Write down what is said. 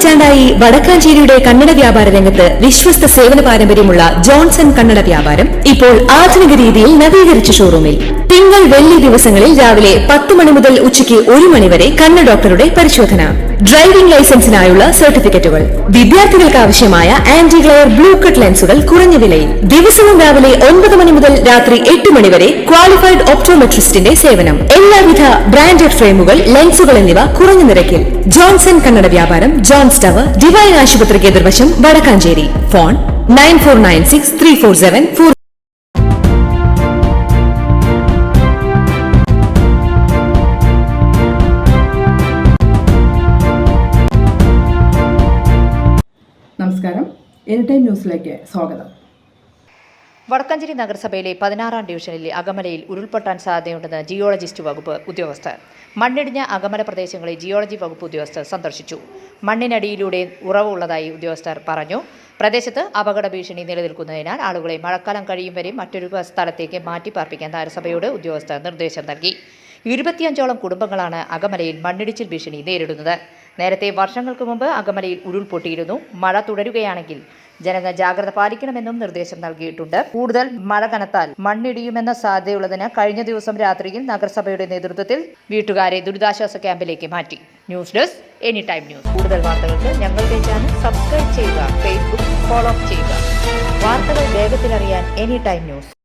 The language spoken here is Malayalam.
പതിറ്റാണ്ടായി വടക്കാഞ്ചേരിയുടെ കന്നഡ വ്യാപാര രംഗത്ത് വിശ്വസ്ത സേവന പാരമ്പര്യമുള്ള ജോൺസൺ കന്നഡ വ്യാപാരം ഇപ്പോൾ ആധുനിക രീതിയിൽ നവീകരിച്ച ഷോറൂമിൽ തിങ്കൾ വെള്ളി ദിവസങ്ങളിൽ രാവിലെ 10 മണി മുതൽ ഉച്ചയ്ക്ക് 1 മണി വരെ കണ്ണ് ഡോക്ടറുടെ പരിശോധന, ഡ്രൈവിംഗ് ലൈസൻസിനായുള്ള സർട്ടിഫിക്കറ്റുകൾ, വിദ്യാർത്ഥികൾക്ക് ആവശ്യമായ ആന്റി ഗ്ലെയർ ബ്ലൂ കട്ട് ലെൻസുകൾ കുറഞ്ഞ വിലയിൽ, ദിവസവും രാവിലെ 9 മണി മുതൽ രാത്രി 8 മണി വരെ ക്വാളിഫൈഡ് ഒപ്റ്റോമെട്രിസ്റ്റിന്റെ സേവനം, എല്ലാവിധ ബ്രാൻഡഡ് ഫ്രെയിമുകൾ, ലെൻസുകൾ എന്നിവ കുറഞ്ഞ നിരക്കിൽ. ജോൺസൺ കന്നഡ വ്യാപാരം, ജോൺസ് ടവർ, ഡിവൈൻ ആശുപത്രിക്ക് എതിർവശം, വടക്കാഞ്ചേരി. ഫോൺ 94963474. നമസ്കാരം, എനിടൈം ന്യൂസിലേക്ക് സ്വാഗതം. വടക്കാഞ്ചേരി നഗരസഭയിലെ 16-ാം ഡിവിഷനിലെ അകമലയിൽ ഉരുൾപൊട്ടാൻ സാധ്യതയുണ്ടെന്ന് ജിയോളജിസ്റ്റ് വകുപ്പ് ഉദ്യോഗസ്ഥർ. മണ്ണിടിഞ്ഞ അകമല പ്രദേശങ്ങളെ ജിയോളജി വകുപ്പ് ഉദ്യോഗസ്ഥർ സന്ദർശിച്ചു. മണ്ണിനടിയിലൂടെ ഉറവുള്ളതായി ഉദ്യോഗസ്ഥർ പറഞ്ഞു. പ്രദേശത്ത് അപകട ഭീഷണി നിലനിൽക്കുന്നതിനാൽ ആളുകളെ മഴക്കാലം കഴിയും വരെ മറ്റൊരു സ്ഥലത്തേക്ക് മാറ്റിപ്പാർപ്പിക്കാൻ നഗരസഭയോട് ഉദ്യോഗസ്ഥർ നിർദ്ദേശം നൽകി. 25ഓളം കുടുംബങ്ങളാണ് അകമലയിൽ മണ്ണിടിച്ചിൽ ഭീഷണി നേരിടുന്നത്. നേരത്തെ വർഷങ്ങൾക്ക് മുമ്പ് അകമലയിൽ ഉരുൾപൊട്ടിയിരുന്നു. മഴ തുടരുകയാണെങ്കിൽ ജനങ്ങൾ ജാഗ്രത പാലിക്കണമെന്നും നിർദ്ദേശം നൽകിയിട്ടുണ്ട്. കൂടുതൽ മഴ കനത്താൽ മണ്ണിടിയുമെന്ന സാധ്യതയുള്ളതിന് കഴിഞ്ഞ ദിവസം രാത്രിയിൽ നഗരസഭയുടെ നേതൃത്വത്തിൽ വീട്ടുകാരെ ദുരിതാശ്വാസ ക്യാമ്പിലേക്ക് മാറ്റി. News desk anytime news. കൂടുതൽ വാർത്തകൾക്ക് ഞങ്ങളുടെ ചാനൽ സബ്സ്ക്രൈബ് ചെയ്യുക, ഫേസ്ബുക്ക് ഫോളോ ചെയ്യുക. വാർത്തകൾ വേഗത്തിലറിയാൻ എനിടൈം ന്യൂസ്.